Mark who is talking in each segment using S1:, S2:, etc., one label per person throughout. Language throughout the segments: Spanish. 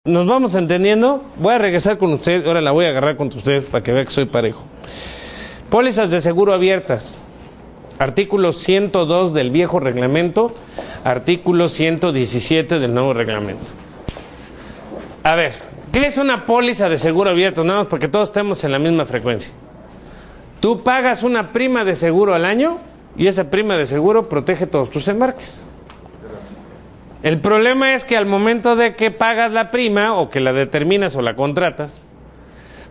S1: ¿Nos vamos entendiendo? Voy a regresar con usted, ahora la voy a agarrar contra usted para que vea que soy parejo. Pólizas de seguro abiertas. Artículo 102 del viejo reglamento, artículo 117 del nuevo reglamento. A ver, ¿qué es una póliza de seguro abierto? Nada más porque todos estemos en la misma frecuencia. Tú pagas una prima de seguro al año y esa prima de seguro protege todos tus embarques. El problema es que al momento de que pagas la prima o que la determinas o la contratas,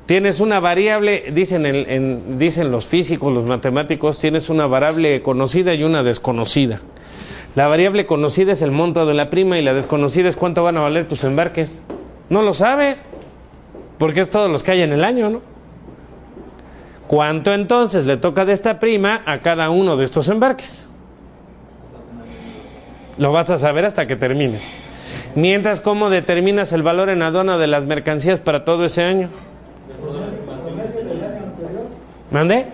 S1: tienes una variable, dicen los físicos, los matemáticos, tienes una variable conocida y una desconocida. La variable conocida es el monto de la prima y la desconocida es cuánto van a valer tus embarques. No lo sabes, porque es todos los que hay en el año, ¿no? ¿Cuánto entonces le toca de esta prima a cada uno de estos embarques? Lo vas a saber hasta que termines. Mientras, ¿cómo determinas el valor en aduana de las mercancías para todo ese año? ¿Mande?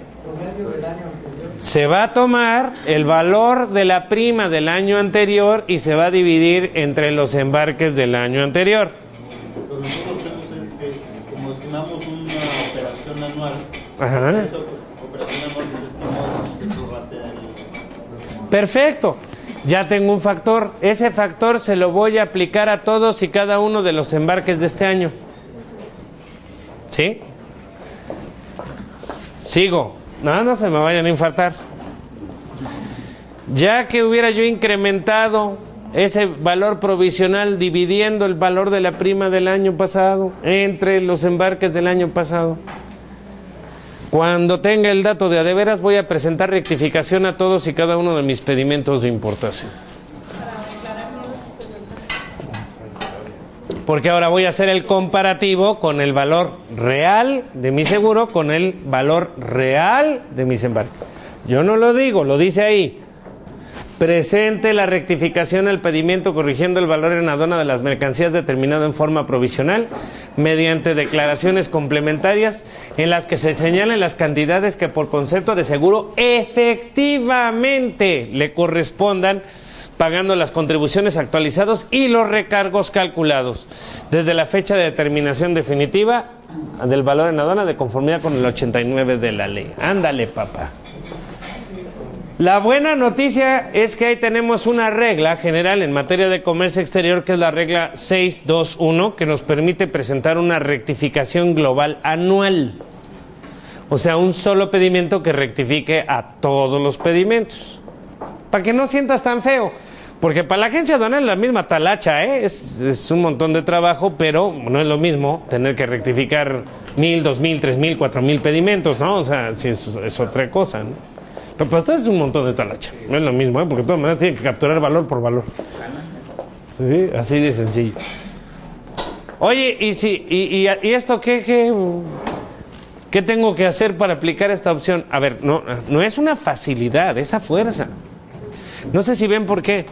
S1: Se va a tomar el valor de la prima del año anterior y se va a dividir entre los embarques del año anterior.
S2: Lo que nosotros hacemos es que, como estimamos una operación anual,
S1: Ajá.
S2: esa operación anual que se estimó se prorratea el...
S1: Perfecto. Ya tengo un factor. Ese factor se lo voy a aplicar a todos y cada uno de los embarques de este año. ¿Sí? Sigo. No se me vayan a infartar. Ya que hubiera yo incrementado ese valor provisional dividiendo el valor de la prima del año pasado entre los embarques del año pasado, cuando tenga el dato de a de veras voy a presentar rectificación a todos y cada uno de mis pedimentos de importación. Porque ahora voy a hacer el comparativo con el valor real de mi seguro con el valor real de mis embarques. Yo no lo digo, lo dice ahí. Presente la rectificación al pedimento corrigiendo el valor en aduana de las mercancías determinado en forma provisional mediante declaraciones complementarias en las que se señalen las cantidades que por concepto de seguro efectivamente le correspondan, pagando las contribuciones actualizadas y los recargos calculados desde la fecha de determinación definitiva del valor en aduana de conformidad con el 89 de la ley. Ándale, papá. La buena noticia es que ahí tenemos una regla general en materia de comercio exterior, que es la regla 621, que nos permite presentar una rectificación global anual. O sea, un solo pedimento que rectifique a todos los pedimentos. Para que no sientas tan feo. Porque para la agencia aduanera es la misma talacha, ¿eh? Es un montón de trabajo, pero no es lo mismo tener que rectificar 1,000, 2,000, 3,000, 4,000 pedimentos, ¿no? O sea, sí es otra cosa, ¿no? Pero esto es un montón de talacha. No es lo mismo, ¿eh? Porque de todas maneras tienen que capturar valor por valor. Sí, así de sencillo. Oye, ¿y esto qué tengo que hacer para aplicar esta opción? A ver, no es una facilidad, es a fuerza. No sé si ven por qué.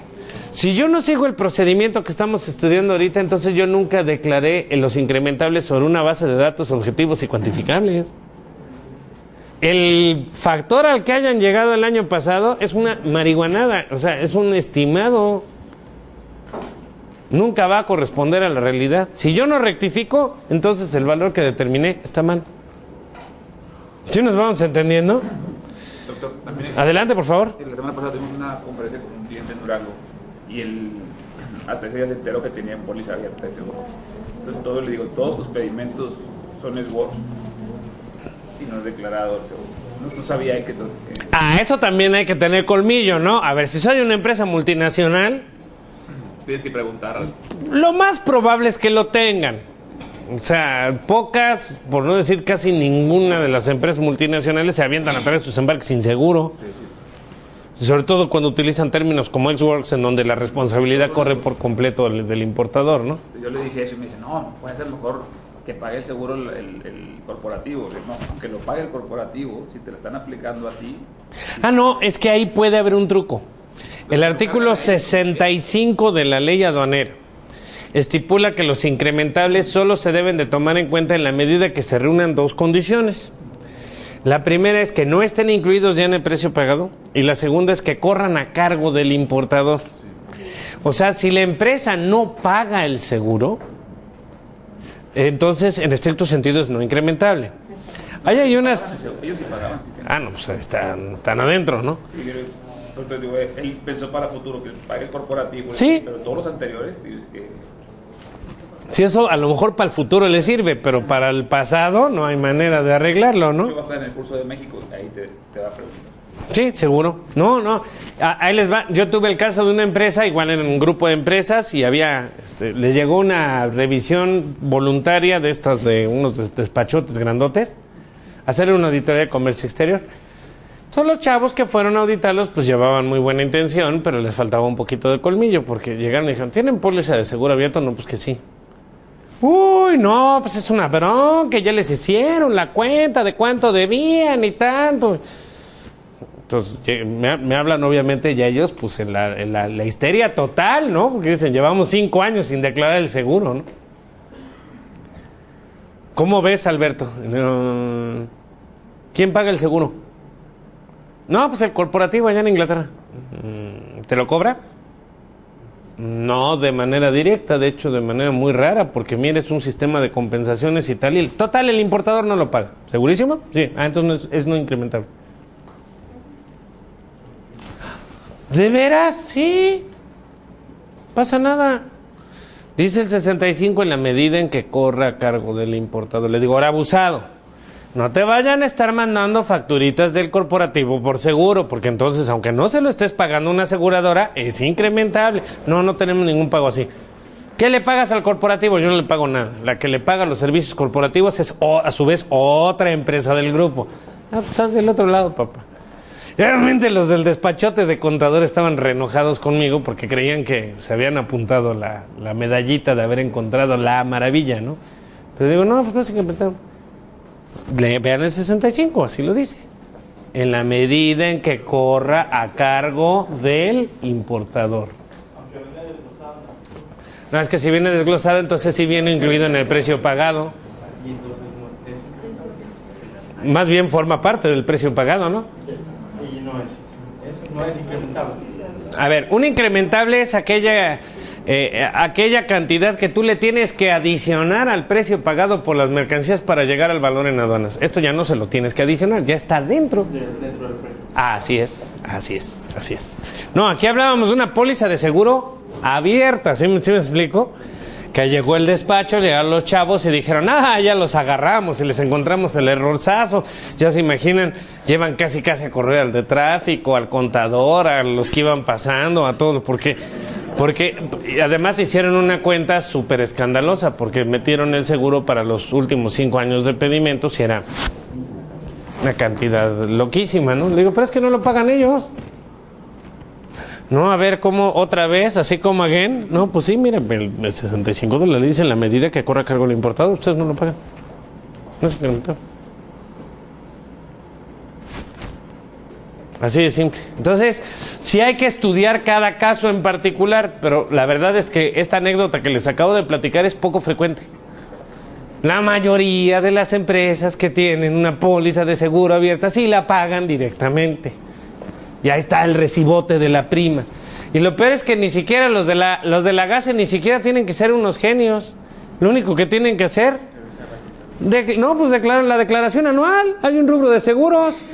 S1: Si yo no sigo el procedimiento que estamos estudiando ahorita, entonces yo nunca declaré los incrementables sobre una base de datos objetivos y cuantificables. El factor al que hayan llegado el año pasado es una marihuanada, o sea, es un estimado. Nunca va a corresponder a la realidad. Si yo no rectifico, entonces el valor que determiné está mal. ¿Sí nos vamos entendiendo?
S3: Doctor, también
S1: Adelante, por favor.
S3: La semana pasada tuvimos una conferencia con un cliente en Durango y él hasta ese día se enteró que tenía póliza abierta de seguro. Entonces le digo, todos tus pedimentos son SWOT y no es declarado el seguro. No sabía que...
S1: Eso también hay que tener colmillo, ¿no? A ver, si soy una empresa multinacional,
S3: tienes que preguntar.
S1: Lo más probable es que lo tengan. O sea, pocas, por no decir casi ninguna de las empresas multinacionales se avientan a traer sus embarques sin seguro. Sí. Sobre todo cuando utilizan términos como ex-works, en donde la responsabilidad corre por completo del importador, ¿no?
S3: Yo le dije eso y me dice, no, puede ser mejor que pague el seguro el corporativo. No, aunque lo pague el corporativo, si te lo están aplicando a ti...
S1: No, es que ahí puede haber un truco. El artículo 65 de la ley aduanera estipula que los incrementables solo se deben de tomar en cuenta en la medida que se reúnan dos condiciones. La primera es que no estén incluidos ya en el precio pagado y la segunda es que corran a cargo del importador. O sea, si la empresa no paga el seguro, Entonces, en estricto sentido es no incrementable. Ahí hay unas...
S3: Ellos sí pagaban.
S1: No, pues están adentro, ¿no?
S3: Sí, pero digo, él pensó para el futuro que pague el corporativo.
S1: Sí.
S3: Pero todos los anteriores, digo, es que...
S1: Sí, eso a lo mejor para el futuro le sirve, pero para el pasado no hay manera de arreglarlo,
S3: Yo
S1: ¿no?
S3: vas a estar en el curso de México, ahí te va a preguntar.
S1: Sí, seguro. No. Ahí les va. Yo tuve el caso de una empresa, igual en un grupo de empresas, y les llegó una revisión voluntaria de estas, de unos despachotes grandotes, a hacer una auditoría de comercio exterior. Todos los chavos que fueron a auditarlos, pues llevaban muy buena intención, pero les faltaba un poquito de colmillo, porque llegaron y dijeron, ¿tienen póliza de seguro abierto? No, pues que sí. Uy, no, pues es una bronca, ya les hicieron la cuenta de cuánto debían y tanto. Entonces me hablan obviamente ya ellos pues en la histeria total, ¿no? Porque dicen, llevamos 5 años sin declarar el seguro, ¿no? ¿Cómo ves, Alberto? ¿Quién paga el seguro? No, pues el corporativo allá en Inglaterra. ¿Te lo cobra? No, de manera directa, de hecho de manera muy rara, porque mira, es un sistema de compensaciones y tal, y el importador no lo paga. ¿Segurísimo? Sí, entonces es no incrementable. ¿De veras? Sí. Pasa nada. Dice el 65 en la medida en que corra a cargo del importador. Le digo, ahora abusado. No te vayan a estar mandando facturitas del corporativo por seguro, porque entonces, aunque no se lo estés pagando una aseguradora, es incrementable. No tenemos ningún pago así. ¿Qué le pagas al corporativo? Yo no le pago nada. La que le paga los servicios corporativos es, a su vez, otra empresa del grupo. Pues estás del otro lado, papá. Y obviamente los del despachote de contador estaban re enojados conmigo porque creían que se habían apuntado la medallita de haber encontrado la maravilla, ¿no? Pero digo, no, pues no se incrementaron. Vean el 65, así lo dice. En la medida en que corra a cargo del importador. No, es que si viene desglosado, entonces sí viene incluido en el precio pagado. Más bien forma parte del precio pagado, ¿no?
S2: Y no es incrementable.
S1: A ver, un incrementable es aquella cantidad que tú le tienes que adicionar al precio pagado por las mercancías para llegar al valor en aduanas. Esto ya no se lo tienes que adicionar, ya está dentro.
S2: Dentro del precio.
S1: Así es. No, aquí hablábamos de una póliza de seguro abierta, ¿sí me explico? Que llegó el despacho, llegaron los chavos y dijeron, ya los agarramos y les encontramos el errorzazo. Ya se imaginan, llevan casi a correr al de tráfico, al contador, a los que iban pasando, a todos, porque además hicieron una cuenta súper escandalosa, porque metieron el seguro para los últimos 5 años de pedimentos y era una cantidad loquísima, ¿no? Le digo, pero es que no lo pagan ellos. No, a ver, ¿cómo otra vez? Así como again. No, pues sí, miren, el 65 de la ley dice en la medida que corra a cargo el importador, ustedes no lo pagan. No se incrementó. Así de simple. Entonces, sí hay que estudiar cada caso en particular, pero la verdad es que esta anécdota que les acabo de platicar es poco frecuente. La mayoría de las empresas que tienen una póliza de seguro abierta sí la pagan directamente. Y ahí está el recibote de la prima. Y lo peor es que ni siquiera los de la GASE ni siquiera tienen que ser unos genios. Lo único que tienen que hacer, declarar la declaración anual. Hay un rubro de seguros.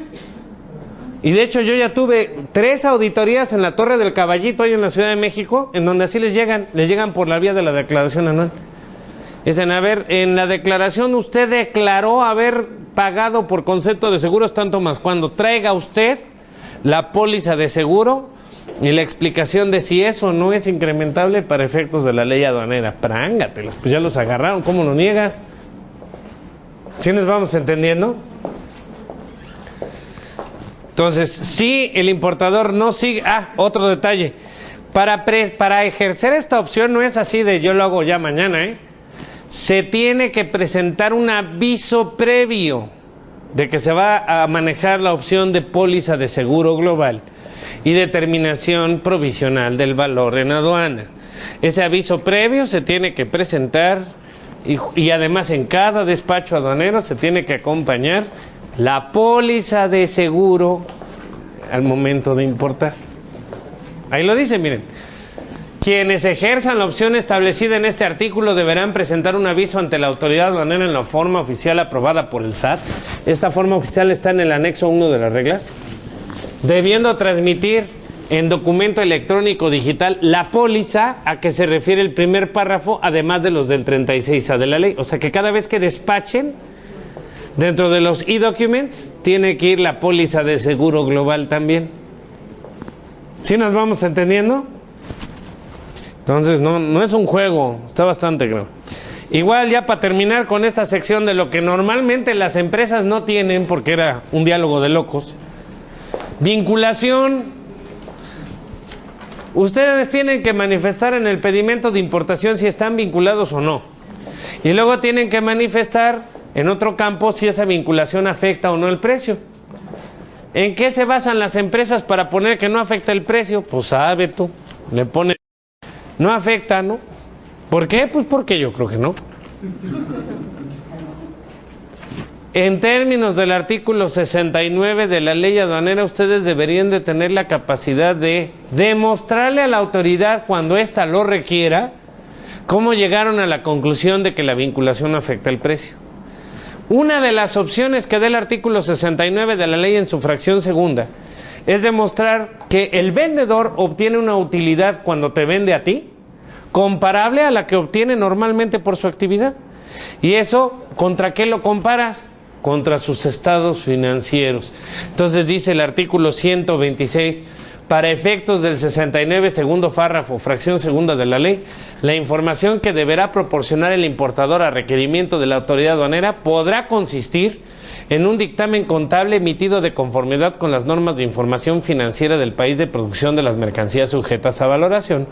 S1: Y de hecho yo ya tuve 3 auditorías en la Torre del Caballito, ahí en la Ciudad de México, en donde así les llegan por la vía de la declaración anual. Dicen, a ver, en la declaración usted declaró haber pagado por concepto de seguros tanto más. Cuando traiga usted la póliza de seguro y la explicación de si eso no es incrementable para efectos de la ley aduanera. Prángatelos, pues ya los agarraron, ¿cómo lo niegas? ¿Sí nos vamos entendiendo? Entonces, si el importador no sigue... otro detalle. Para ejercer esta opción no es así de yo lo hago ya mañana, ¿eh? Se tiene que presentar un aviso previo de que se va a manejar la opción de póliza de seguro global y determinación provisional del valor en aduana. Ese aviso previo se tiene que presentar y además en cada despacho aduanero se tiene que acompañar la póliza de seguro al momento de importar. Ahí lo dice, miren. Quienes ejerzan la opción establecida en este artículo deberán presentar un aviso ante la autoridad aduanera en la forma oficial aprobada por el SAT. Esta forma oficial está en el anexo 1 de las reglas. Debiendo transmitir en documento electrónico digital la póliza a que se refiere el primer párrafo, además de los del 36A de la ley. O sea que cada vez que despachen, dentro de los e-documents, tiene que ir la póliza de seguro global también. ¿Sí nos vamos entendiendo? Entonces no es un juego, está bastante claro. Igual ya para terminar con esta sección de lo que normalmente las empresas no tienen, porque era un diálogo de locos. Vinculación. Ustedes tienen que manifestar en el pedimento de importación si están vinculados o no. Y luego tienen que manifestar en otro campo si esa vinculación afecta o no el precio. ¿En qué se basan las empresas para poner que no afecta el precio? Pues sabe tú, le pone no afecta, ¿no? ¿Por qué? Pues porque yo creo que no. En términos del artículo 69 de la ley aduanera, ustedes deberían de tener la capacidad de demostrarle a la autoridad, cuando ésta lo requiera, cómo llegaron a la conclusión de que la vinculación afecta el precio. Una de las opciones que da el artículo 69 de la ley en su fracción segunda es demostrar que el vendedor obtiene una utilidad cuando te vende a ti, comparable a la que obtiene normalmente por su actividad. ¿Y eso contra qué lo comparas? Contra sus estados financieros. Entonces dice el artículo 126, para efectos del 69 segundo párrafo, fracción segunda de la ley, la información que deberá proporcionar el importador a requerimiento de la autoridad aduanera podrá consistir en un dictamen contable emitido de conformidad con las normas de información financiera del país de producción de las mercancías sujetas a valoración,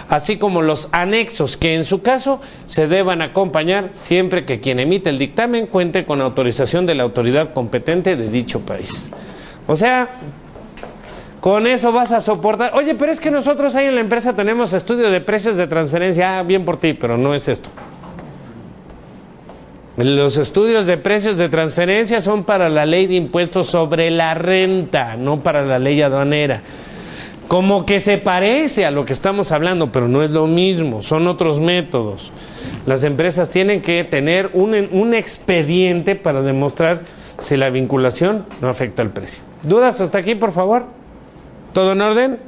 S1: así como los anexos que en su caso se deban acompañar siempre que quien emite el dictamen cuente con autorización de la autoridad competente de dicho país. O sea, con eso vas a soportar. Oye, pero es que nosotros ahí en la empresa tenemos estudio de precios de transferencia. Ah, bien por ti, pero no es esto. Los estudios de precios de transferencia son para la ley de impuestos sobre la renta, no para la ley aduanera. Como que se parece a lo que estamos hablando, pero no es lo mismo, son otros métodos. Las empresas tienen que tener un expediente para demostrar si la vinculación no afecta al precio. ¿Dudas hasta aquí, por favor? ¿Todo en orden?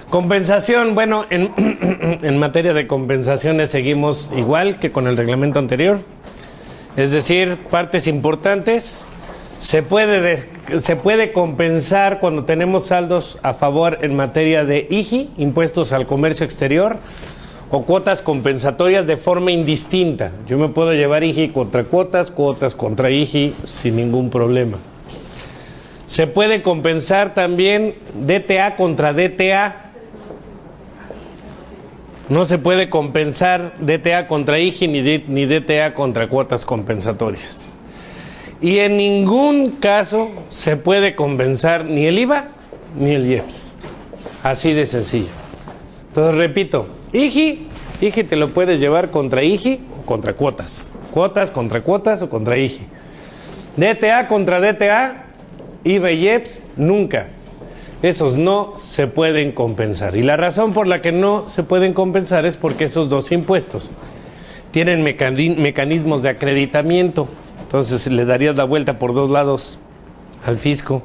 S1: Compensación. Bueno, en materia de compensaciones seguimos igual que con el reglamento anterior. Es decir, partes importantes. Se puede compensar cuando tenemos saldos a favor en materia de IGI, impuestos al comercio exterior, o cuotas compensatorias de forma indistinta. Yo me puedo llevar IGI contra cuotas, cuotas contra IGI sin ningún problema. Se puede compensar también DTA contra DTA. No se puede compensar DTA contra IGI ni DTA contra cuotas compensatorias. Y en ningún caso se puede compensar ni el IVA ni el IEPS. Así de sencillo. Entonces repito, IGI te lo puedes llevar contra IGI o contra cuotas. Cuotas contra cuotas o contra IGI. DTA contra DTA, IVA y IEPS, nunca. Esos no se pueden compensar. Y la razón por la que no se pueden compensar es porque esos dos impuestos tienen mecanismos de acreditamiento. Entonces le darías la vuelta por dos lados al fisco.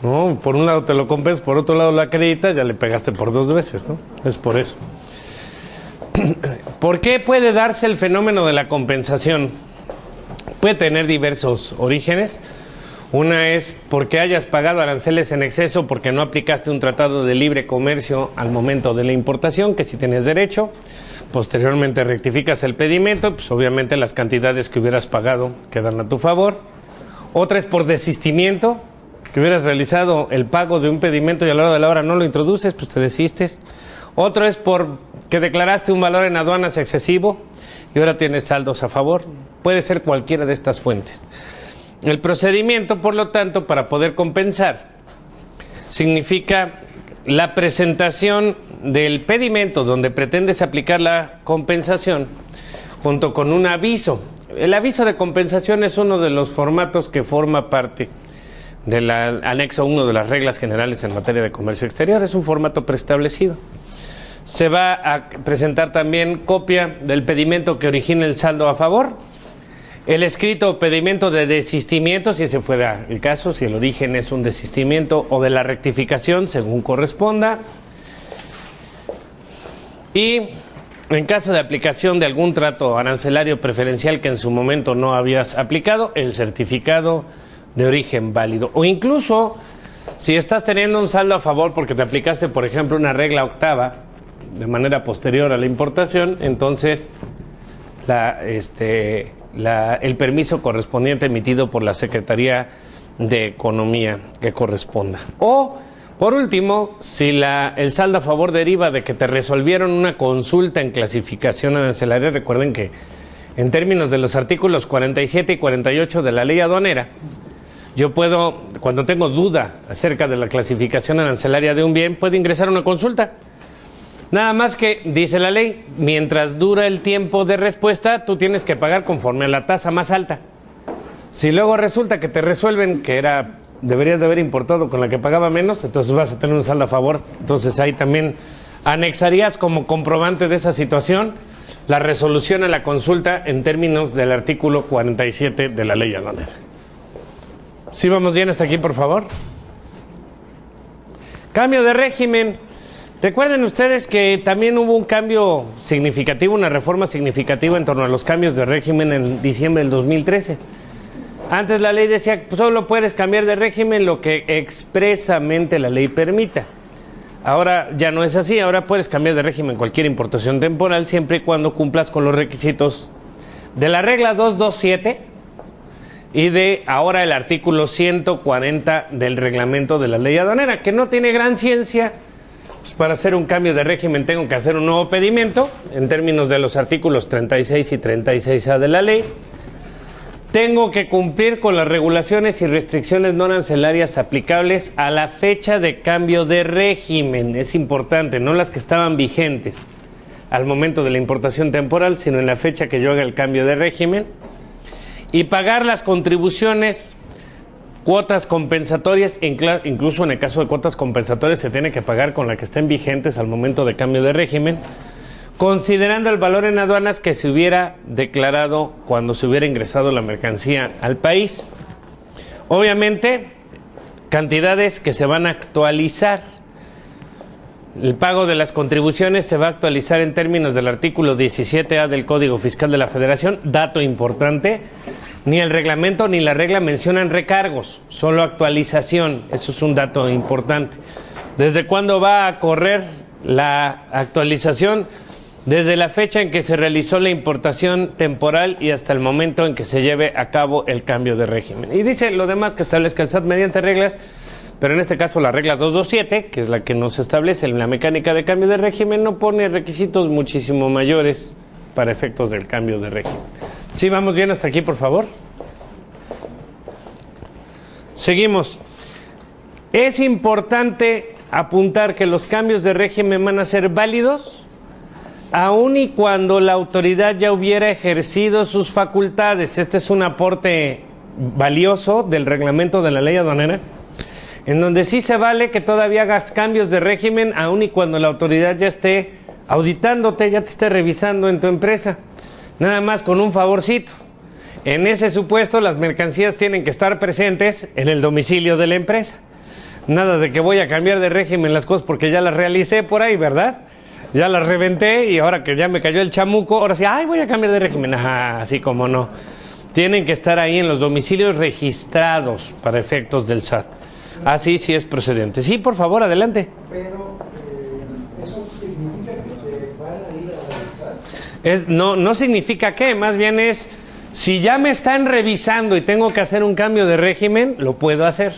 S1: No, por un lado te lo compensas, por otro lado lo acreditas, ya le pegaste por dos veces, ¿no? Es por eso. ¿Por qué puede darse el fenómeno de la compensación? Puede tener diversos orígenes. Una es porque hayas pagado aranceles en exceso porque no aplicaste un tratado de libre comercio al momento de la importación, que sí tienes derecho. Posteriormente rectificas el pedimento, pues obviamente las cantidades que hubieras pagado quedan a tu favor. Otra es por desistimiento, que hubieras realizado el pago de un pedimento y a la hora de la hora no lo introduces, pues te desistes. Otro es por que declaraste un valor en aduanas excesivo y ahora tienes saldos a favor. Puede ser cualquiera de estas fuentes. El procedimiento, por lo tanto, para poder compensar, significa la presentación del pedimento donde pretendes aplicar la compensación junto con un aviso. El aviso de compensación es uno de los formatos que forma parte del anexo 1 de las reglas generales en materia de comercio exterior. Es un formato preestablecido. Se va a presentar también copia del pedimento que origina el saldo a favor, el escrito o pedimento de desistimiento, si ese fuera el caso, si el origen es un desistimiento, o de la rectificación, según corresponda. Y en caso de aplicación de algún trato arancelario preferencial que en su momento no habías aplicado, el certificado de origen válido. O incluso, si estás teniendo un saldo a favor porque te aplicaste, por ejemplo, una regla octava de manera posterior a la importación, entonces el permiso correspondiente emitido por la Secretaría de Economía que corresponda. O, por último, si el saldo a favor deriva de que te resolvieron una consulta en clasificación arancelaria, recuerden que en términos de los artículos 47 y 48 de la ley aduanera, yo puedo, cuando tengo duda acerca de la clasificación arancelaria de un bien, puedo ingresar una consulta. Nada más que, dice la ley, mientras dura el tiempo de respuesta, tú tienes que pagar conforme a la tasa más alta. Si luego resulta que te resuelven que deberías de haber importado con la que pagaba menos, entonces vas a tener un saldo a favor. Entonces ahí también anexarías como comprobante de esa situación la resolución a la consulta en términos del artículo 47 de la ley aduanera. ¿Sí vamos bien hasta aquí, por favor? Cambio de régimen. Recuerden ustedes que también hubo un cambio significativo, una reforma significativa en torno a los cambios de régimen en diciembre del 2013. Antes la ley decía que solo puedes cambiar de régimen lo que expresamente la ley permita. Ahora ya no es así, ahora puedes cambiar de régimen cualquier importación temporal siempre y cuando cumplas con los requisitos de la regla 227 y de ahora el artículo 140 del reglamento de la ley aduanera, que no tiene gran ciencia. Pues para hacer un cambio de régimen tengo que hacer un nuevo pedimento en términos de los artículos 36 y 36A de la ley. Tengo que cumplir con las regulaciones y restricciones no arancelarias aplicables a la fecha de cambio de régimen. Es importante, no las que estaban vigentes al momento de la importación temporal, sino en la fecha que yo haga el cambio de régimen. Y pagar las contribuciones, cuotas compensatorias, incluso en el caso de cuotas compensatorias se tiene que pagar con la que estén vigentes al momento de cambio de régimen, considerando el valor en aduanas que se hubiera declarado cuando se hubiera ingresado la mercancía al país. Obviamente, cantidades que se van a actualizar. El pago de las contribuciones se va a actualizar en términos del artículo 17A del Código Fiscal de la Federación. Dato importante, ni el reglamento ni la regla mencionan recargos, solo actualización. Eso es un dato importante. ¿Desde cuándo va a correr la actualización? Desde la fecha en que se realizó la importación temporal y hasta el momento en que se lleve a cabo el cambio de régimen. Y dice lo demás que establezca el SAT mediante reglas, pero en este caso la regla 227, que es la que nos establece en la mecánica de cambio de régimen, no pone requisitos muchísimo mayores para efectos del cambio de régimen. ¿Sí vamos bien hasta aquí, por favor? Seguimos. Es importante apuntar que los cambios de régimen van a ser válidos aun y cuando la autoridad ya hubiera ejercido sus facultades. Este es un aporte valioso del reglamento de la ley aduanera, en donde sí se vale que todavía hagas cambios de régimen aun y cuando la autoridad ya esté auditándote, ya te esté revisando en tu empresa. Nada más con un favorcito. En ese supuesto, las mercancías tienen que estar presentes en el domicilio de la empresa. Nada de que voy a cambiar de régimen las cosas porque ya las realicé por ahí, ¿verdad? Ya las reventé y ahora que ya me cayó el chamuco, ahora sí, ay, voy a cambiar de régimen. Ajá, así como no. Tienen que estar ahí en los domicilios registrados para efectos del SAT. Así sí es procedente. Sí, por favor, adelante.
S4: Pero, ¿eso significa que van a ir a revisar?
S1: No significa que, más bien es, si ya me están revisando y tengo que hacer un cambio de régimen, lo puedo hacer.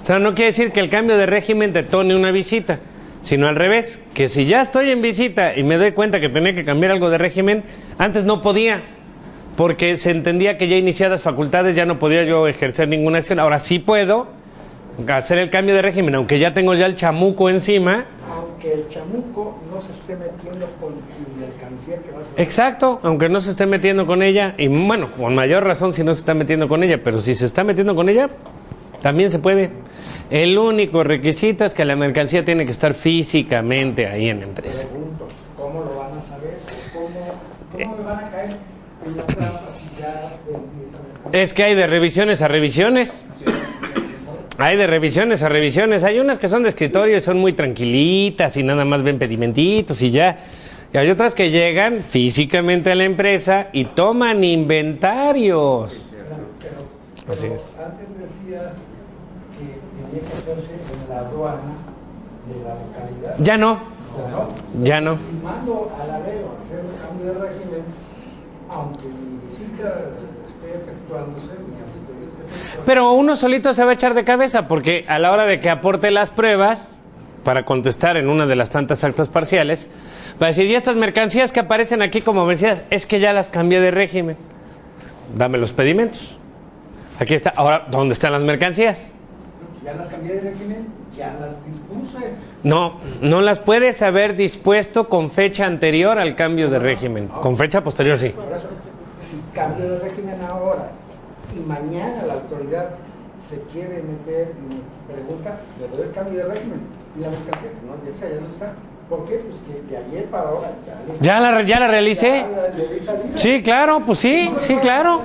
S1: O sea, no quiere decir que el cambio de régimen detone una visita, sino al revés, que si ya estoy en visita y me doy cuenta que tenía que cambiar algo de régimen, antes no podía, porque se entendía que ya iniciadas facultades ya no podía yo ejercer ninguna acción. Ahora sí puedo hacer el cambio de régimen, aunque ya tengo ya el chamuco encima.
S4: Aunque el chamuco no se esté metiendo con el mercancía que vas a...
S1: Exacto, aunque no se esté metiendo con ella, y bueno, con mayor razón si no se está metiendo con ella, pero si se está metiendo con ella, También se puede. El único requisito es que la mercancía tiene que estar físicamente ahí en la empresa.
S4: Pregunto, ¿cómo lo van a saber? ¿Cómo me van a caer en la trampa si ya vendí esa mercancía?
S1: Es que hay de revisiones a revisiones. Hay de revisiones a revisiones. Hay unas que son de escritorio y son muy tranquilitas y nada más ven pedimentitos y ya. Y hay otras que llegan físicamente a la empresa y toman inventarios.
S4: Pero
S1: Así es.
S4: antes decía que tenía que hacerse en la aduana de la localidad.
S1: Ya no,
S4: ¿No?
S1: ya no.
S4: Si mando al alero a hacer el cambio de régimen, aunque mi visita esté efectuándose, mi auditoría esté efectuándose.
S1: Pero uno solito se va a echar de cabeza porque a la hora de que aporte las pruebas para contestar en una de las tantas actas parciales, va a decir, y estas mercancías que aparecen aquí como vencidas, es que ya las cambié de régimen. Dame los pedimentos. Aquí está. Ahora, ¿dónde están las mercancías?
S4: Ya las cambié de régimen, ya las dispuse.
S1: No, no las puedes haber dispuesto con fecha anterior al cambio de régimen. Con fecha posterior, sí.
S4: Por eso, si cambio de régimen ahora y mañana la autoridad se quiere meter y me pregunta, le doy el cambio de régimen y la mercancía, no, esa ya no está. ¿Por qué? Pues que de ayer para ahora
S1: ¿Ya la realicé? Sí, claro, pues sí, sí, claro.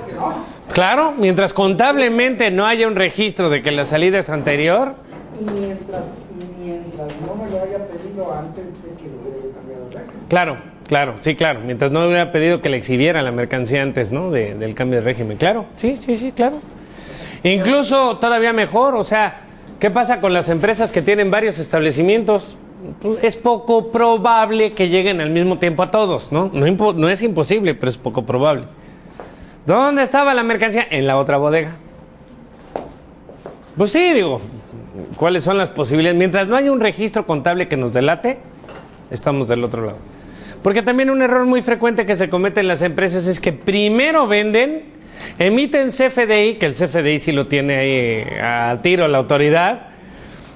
S1: Claro, mientras contablemente no haya un registro de que la salida es anterior.
S4: Y mientras no me lo haya pedido antes de que lo hubiera cambiado de régimen.
S1: Claro, claro, sí, claro. Mientras no hubiera pedido que le exhibiera la mercancía antes, ¿no? Del cambio de régimen. Claro, sí, sí, sí, claro. Incluso todavía mejor, o sea, ¿qué pasa con las empresas que tienen varios establecimientos? Pues es poco probable que lleguen al mismo tiempo a todos, ¿no? No es imposible, pero es poco probable. ¿Dónde estaba la mercancía? En la otra bodega. Pues sí, digo, ¿cuáles son las posibilidades? Mientras no haya un registro contable que nos delate, estamos del otro lado. Porque también un error muy frecuente que se comete en las empresas es que primero venden, emiten CFDI, que el CFDI sí lo tiene ahí a tiro la autoridad,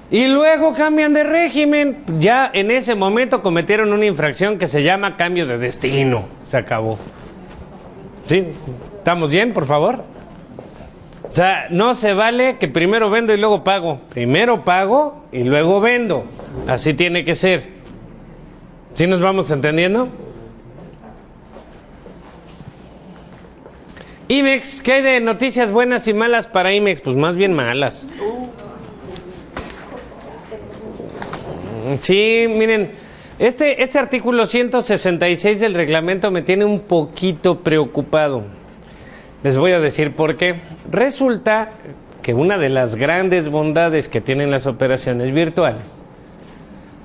S1: y luego cambian de régimen. Ya en ese momento cometieron una infracción que se llama cambio de destino. Se acabó. ¿Sí? ¿Estamos bien, por favor? O sea, no se vale que primero vendo y luego pago. Primero pago y luego vendo. Así tiene que ser. ¿Sí nos vamos entendiendo? IMEX, ¿qué hay de noticias buenas y malas para IMEX? Pues más bien malas. Sí, miren, este artículo 166 del reglamento me tiene un poquito preocupado. Les voy a decir por qué. Resulta que una de las grandes bondades que tienen las operaciones virtuales,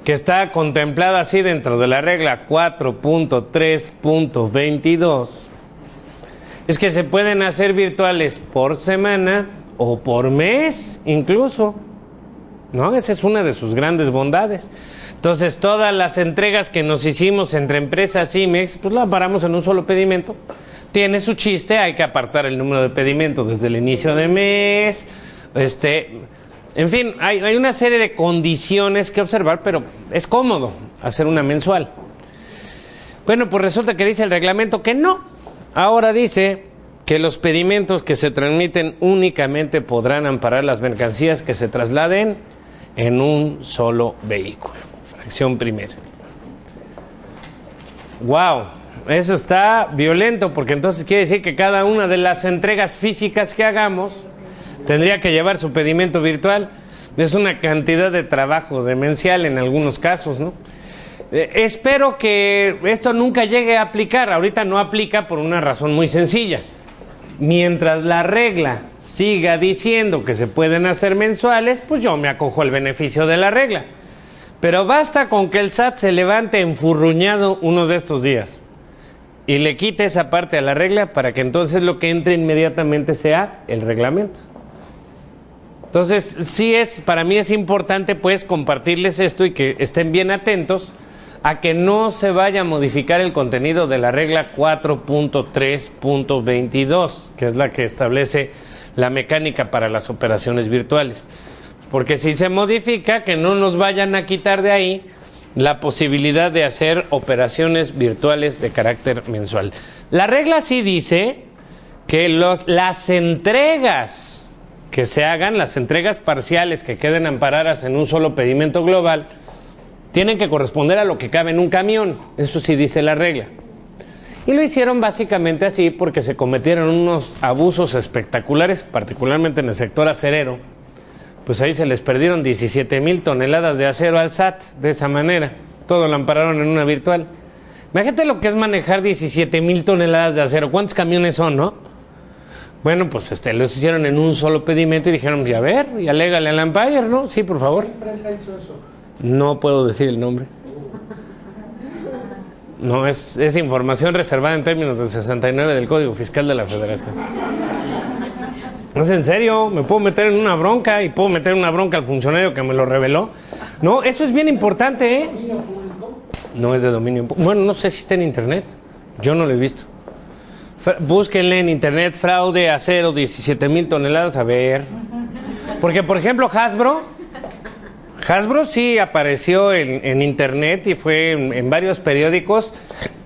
S1: que está contemplada así dentro de la regla 4.3.22, es que se pueden hacer virtuales por semana o por mes incluso, ¿no? Esa es una de sus grandes bondades. Entonces, todas las entregas que nos hicimos entre empresas IMEX, pues las paramos en un solo pedimento. Tiene su chiste, hay que apartar el número de pedimentos desde el inicio de mes, en fin, hay una serie de condiciones que observar, pero es cómodo hacer una mensual. Bueno, pues resulta que dice el reglamento que no. Ahora dice que los pedimentos que se transmiten únicamente podrán amparar las mercancías que se trasladen en un solo vehículo. Fracción primera. ¡Wow! Eso está violento, porque entonces quiere decir que cada una de las entregas físicas que hagamos tendría que llevar su pedimento virtual. Es una cantidad de trabajo demencial en algunos casos, ¿no? Espero que esto nunca llegue a aplicar. Ahorita no aplica por una razón muy sencilla. Mientras la regla siga diciendo que se pueden hacer mensuales, pues yo me acojo al beneficio de la regla. Pero basta con que el SAT se levante enfurruñado uno de estos días y le quite esa parte a la regla para que entonces lo que entre inmediatamente sea el reglamento. Entonces, sí para mí es importante pues compartirles esto y que estén bien atentos a que no se vaya a modificar el contenido de la regla 4.3.22, que es la que establece la mecánica para las operaciones virtuales. Porque si se modifica, que no nos vayan a quitar de ahí la posibilidad de hacer operaciones virtuales de carácter mensual. La regla sí dice que las entregas que se hagan las entregas parciales que queden amparadas en un solo pedimento global, tienen que corresponder a lo que cabe en un camión. Eso sí dice la regla. Y lo hicieron básicamente así porque se cometieron unos abusos espectaculares, particularmente en el sector acerero. Pues ahí se les perdieron 17,000 toneladas de acero al SAT, de esa manera. Todo lo ampararon en una virtual. Imagínate lo que es manejar 17,000 toneladas de acero. ¿Cuántos camiones son, no? Bueno, pues los hicieron en un solo pedimento y dijeron, y a ver, y alégale al Empire, ¿no? Sí, por favor.
S4: ¿Qué empresa hizo eso?
S1: No puedo decir el nombre. No, es información reservada en términos del 69 del Código Fiscal de la Federación. No es en serio, me puedo meter en una bronca y puedo meter una bronca al funcionario que me lo reveló. No, eso es bien importante, ¿eh?
S4: ¿Dominio público?
S1: No es de dominio público. Bueno, no sé si está en internet. Yo no lo he visto. Búsquenle en internet fraude acero 17,000 toneladas, a ver. Porque, por ejemplo, Hasbro sí apareció en internet y fue en varios periódicos.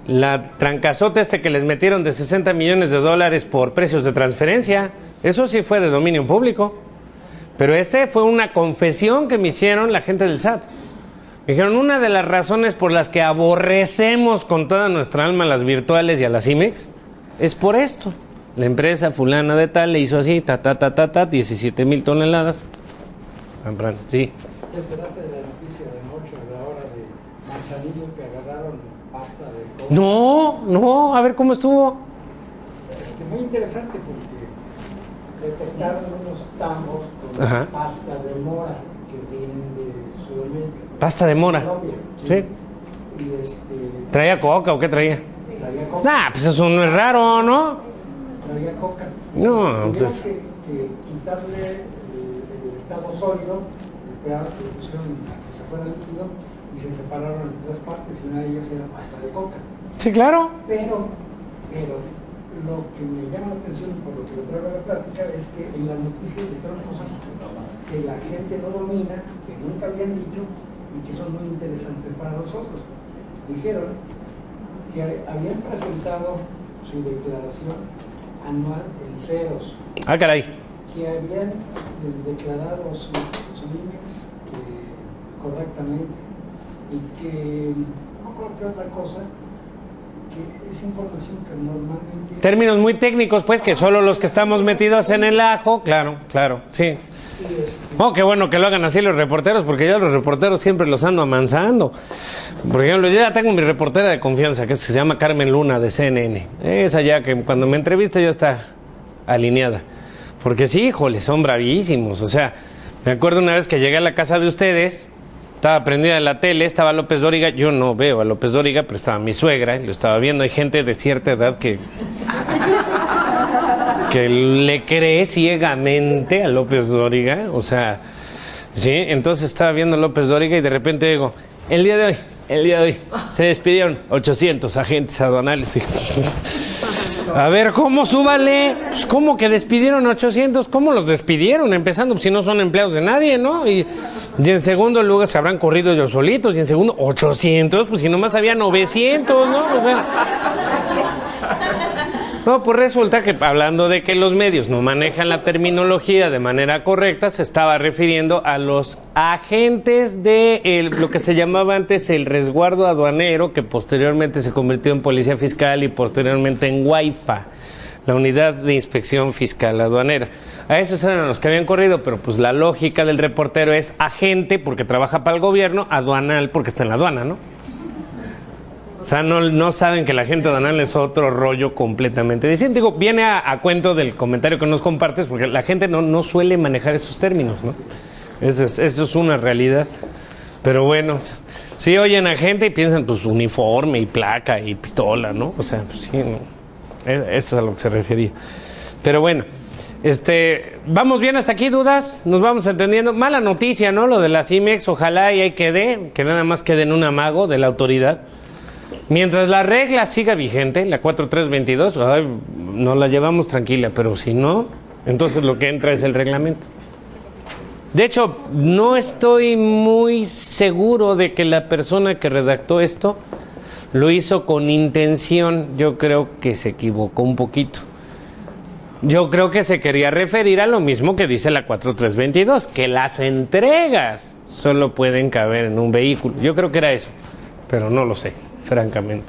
S1: La trancazota que les metieron de 60 millones de dólares por precios de transferencia, eso sí fue de dominio público. Pero fue una confesión que me hicieron la gente del SAT. Me dijeron, una de las razones por las que aborrecemos con toda nuestra alma a las virtuales y a las IMEX es por esto. La empresa fulana de tal le hizo así, 17,000 toneladas. Sí.
S4: ¿Te enteraste de la noticia de noche a la hora de Manzanillo que agarraron pasta de coca?
S1: No, a ver cómo estuvo.
S4: Muy interesante porque detectaron unos tambos con
S1: Ajá.
S4: pasta de mora que vienen de Sudamérica.
S1: Pasta de mora.
S4: Colombia,
S1: Sí.
S4: Y
S1: ¿Traía coca o qué traía?
S4: traía coca.
S1: Nah, pues eso no es raro, ¿no?
S4: Traía coca.
S1: No,
S4: Tuvieron
S1: pues-
S4: que quitarle el estado sólido, esperaron que le pusieron a que se fuera líquido y se separaron en tres partes y una de ellas era pasta de coca.
S1: Sí, claro.
S4: Pero lo que me llama la atención por lo que lo traigo a la plática es que en las noticias dijeron cosas que la gente no domina, que nunca habían dicho y que son muy interesantes para nosotros. Dijeron que habían presentado su declaración anual en ceros,
S1: Ah, caray.
S4: que habían declarado su IMEX correctamente y que no creo que otra cosa, que es información que normalmente...
S1: Términos muy técnicos, pues, que solo los que estamos metidos en el ajo, claro, sí. Oh, qué bueno que lo hagan así los reporteros, porque yo a los reporteros siempre los ando amansando. Por ejemplo, yo ya tengo mi reportera de confianza, que se llama Carmen Luna, de CNN. Esa ya que cuando me entrevista ya está alineada. Porque sí, híjole, son bravísimos. O sea, me acuerdo una vez que llegué a la casa de ustedes, estaba prendida la tele, estaba López Dóriga. Yo no veo a López Dóriga, pero estaba mi suegra, y lo estaba viendo. Hay gente de cierta edad que le cree ciegamente a López Dóriga. O sea, sí, entonces estaba viendo a López Dóriga y de repente digo, el día de hoy, se despidieron 800 agentes aduanales. A ver, ¿cómo súbale? Pues, ¿cómo que despidieron 800? ¿Cómo los despidieron? Empezando, pues, si no son empleados de nadie, ¿no? Y en segundo lugar se habrán corrido ellos solitos. Y en segundo, 800, pues si nomás había 900, ¿no? O sea... No, pues resulta que hablando de que los medios no manejan la terminología de manera correcta, se estaba refiriendo a los agentes de lo que se llamaba antes el resguardo aduanero, que posteriormente se convirtió en Policía Fiscal y posteriormente en UAIFA, la Unidad de Inspección Fiscal Aduanera. A esos eran los que habían corrido, pero pues la lógica del reportero es agente porque trabaja para el gobierno, aduanal porque está en la aduana, ¿no? O sea, no saben que la gente aduanal es otro rollo completamente distinto. Digo, viene a cuento del comentario que nos compartes, porque la gente no suele manejar esos términos, ¿no? Eso es una realidad. Pero bueno, sí oyen a gente y piensan, pues, uniforme y placa y pistola, ¿no? O sea, pues sí, no. Eso es a lo que se refería. Pero bueno, ¿vamos bien hasta aquí? ¿Dudas? ¿Nos vamos entendiendo? Mala noticia, ¿no? Lo de las IMEX, ojalá y ahí quede, que nada más quede en un amago de la autoridad. Mientras la regla siga vigente, la 4322, nos la llevamos tranquila, pero si no, entonces lo que entra es el reglamento. De hecho, no estoy muy seguro de que la persona que redactó esto lo hizo con intención. Yo creo que se equivocó un poquito. Yo creo que se quería referir a lo mismo que dice la 4322, que las entregas solo pueden caber en un vehículo. Yo creo que era eso, pero no lo sé, francamente.